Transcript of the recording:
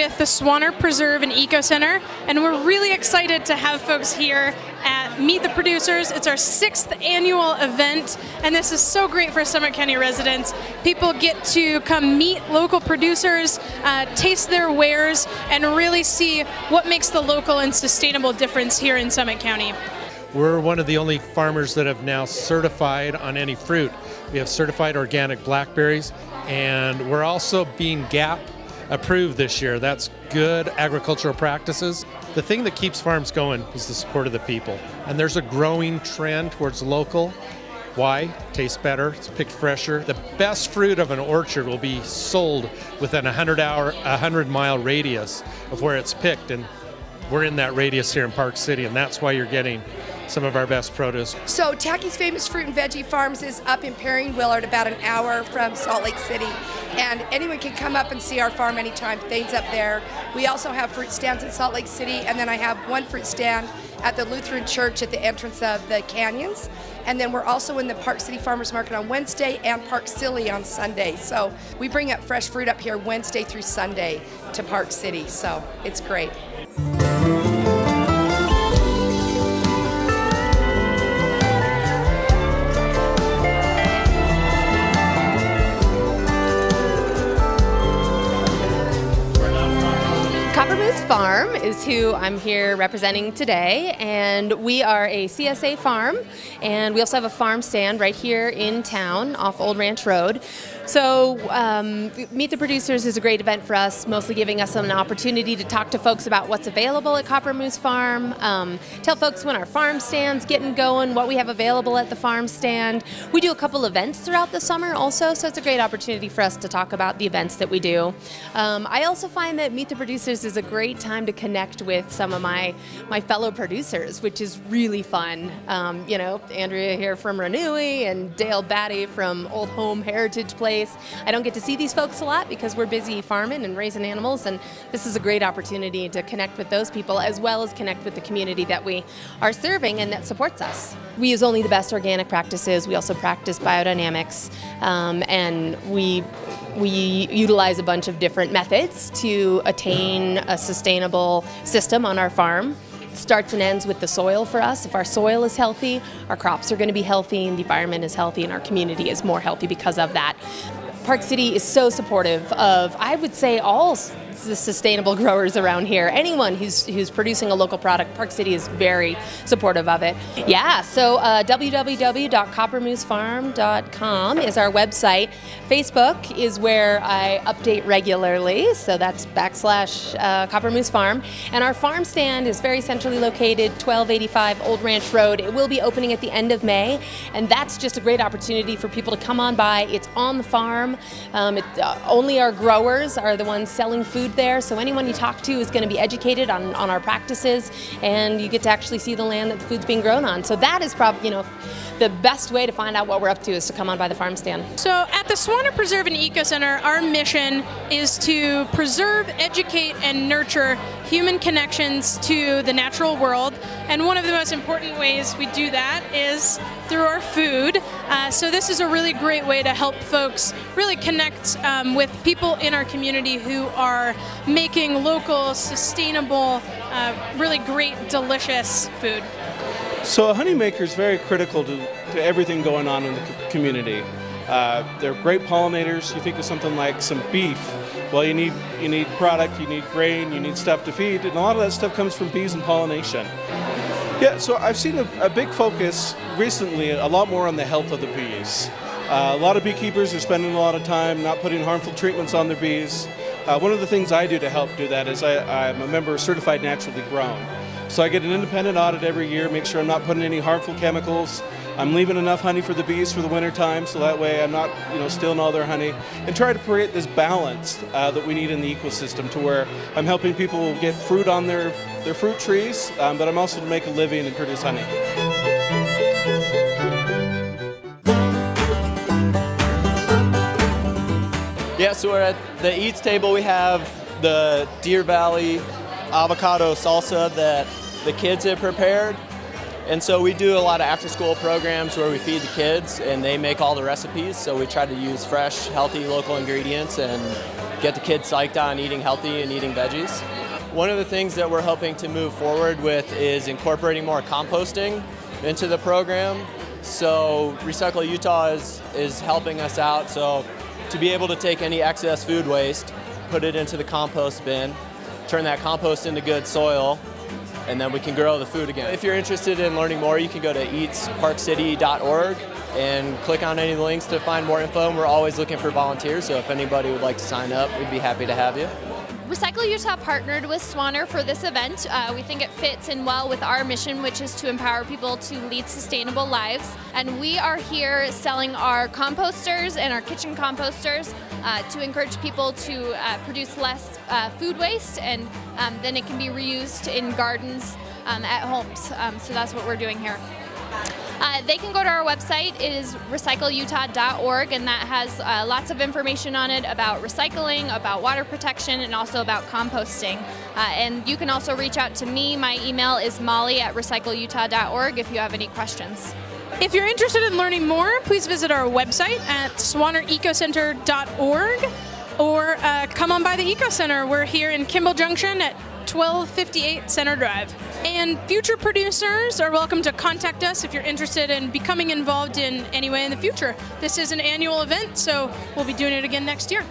with the Swaner Eco Center, and we're really excited to have folks here at Meet the Producers. It's our 6th annual event, and this is so great for Summit County residents. People get to come meet local producers, taste their wares, and really see what makes the local and sustainable difference here in Summit County. We're one of the only farmers that have now certified on any fruit. We have certified organic blackberries, and we're also being GAP approved this year. That's good agricultural practices. The thing that keeps farms going is the support of the people. And there's a growing trend towards local. Why? Tastes better, it's picked fresher. The best fruit of an orchard will be sold within a 100-mile radius of where it's picked. And we're in that radius here in Park City, and that's why you're getting some of our best produce. So Tacky's Famous Fruit and Veggie Farms is up in Perry and Willard, about an hour from Salt Lake City. And anyone can come up and see our farm anytime. Thane's up there. We also have fruit stands in Salt Lake City, and then I have one fruit stand at the Lutheran Church at the entrance of the canyons. And then we're also in the Park City Farmers Market on Wednesday and Park City on Sunday. So we bring up fresh fruit up here Wednesday through Sunday to Park City. So it's great. Farm is who I'm here representing today, and we are a CSA farm, and we also have a farm stand right here in town off Old Ranch Road. So Meet the Producers is a great event for us, mostly giving us an opportunity to talk to folks about what's available at Copper Moose Farm, tell folks when our farm stand's getting going, what we have available at the farm stand. We do a couple events throughout the summer also, so it's a great opportunity for us to talk about the events that we do. I also find that Meet the Producers is a great time to connect with some of my fellow producers, which is really fun. You know, Andrea here from Renewey and Dale Batty from Old Home Heritage Place. I don't get to see these folks a lot because we're busy farming and raising animals, and this is a great opportunity to connect with those people as well as connect with the community that we are serving and that supports us. We use only the best organic practices. We also practice biodynamics, and we utilize a bunch of different methods to attain a sustainable system on our farm. It starts and ends with the soil for us. If our soil is healthy, our crops are going to be healthy, and the environment is healthy, and our community is more healthy because of that. Park City is so supportive of, I would say, all the sustainable growers around here. Anyone who's producing a local product, Park City is very supportive of it. Yeah, so www.coppermoosefarm.com is our website. Facebook is where I update regularly, so that's /Copper Moose Farm. And our farm stand is very centrally located, 1285 Old Ranch Road. It will be opening at the end of May, and that's just a great opportunity for people to come on by. It's on the farm. Only our growers are the ones selling food there, so anyone you talk to is going to be educated on our practices, and you get to actually see the land that the food's being grown on. So that is probably, you know, the best way to find out what we're up to is to come on by the farm stand. So at the Swaner Eco Center, our mission is to preserve, educate, and nurture human connections to the natural world. And one of the most important ways we do that is through our food. So this is a really great way to help folks really connect with people in our community who are making local, sustainable, really great, delicious food. So a honey maker is very critical to everything going on in the community. They're great pollinators. You think of something like some beef. Well, you need product, you need grain, you need stuff to feed, and a lot of that stuff comes from bees and pollination. Yeah, so I've seen a big focus recently, a lot more on the health of the bees. A lot of beekeepers are spending a lot of time not putting harmful treatments on their bees. One of the things I do to help do that is I'm a member of Certified Naturally Grown. So I get an independent audit every year, make sure I'm not putting any harmful chemicals. I'm leaving enough honey for the bees for the winter time, so that way I'm not, stealing all their honey, and try to create this balance that we need in the ecosystem, to where I'm helping people get fruit on their fruit trees, but I'm also to make a living and produce honey. Yeah, so we're at the Eats table. We have the Deer Valley avocado salsa that the kids have prepared. And so we do a lot of after-school programs where we feed the kids and they make all the recipes. So we try to use fresh, healthy, local ingredients and get the kids psyched on eating healthy and eating veggies. One of the things that we're hoping to move forward with is incorporating more composting into the program. So Recycle Utah is helping us out. So to be able to take any excess food waste, put it into the compost bin, turn that compost into good soil, and then we can grow the food again. If you're interested in learning more, you can go to eatsparkcity.org and click on any links to find more info. And we're always looking for volunteers, so if anybody would like to sign up, we'd be happy to have you. Recycle Utah partnered with Swaner for this event. We think it fits in well with our mission, which is to empower people to lead sustainable lives. And we are here selling our composters and our kitchen composters to encourage people to produce less food waste, and then it can be reused in gardens at homes. So that's what we're doing here. They can go to our website. It is recycleutah.org, and that has lots of information on it about recycling, about water protection, and also about composting. And you can also reach out to me. My email is molly@recycleutah.org if you have any questions. If you're interested in learning more, please visit our website at swanerecocenter.org or come on by the Eco Center. We're here in Kimball Junction at 1258 Center Drive. And future producers are welcome to contact us if you're interested in becoming involved in any way in the future. This is an annual event, so we'll be doing it again next year.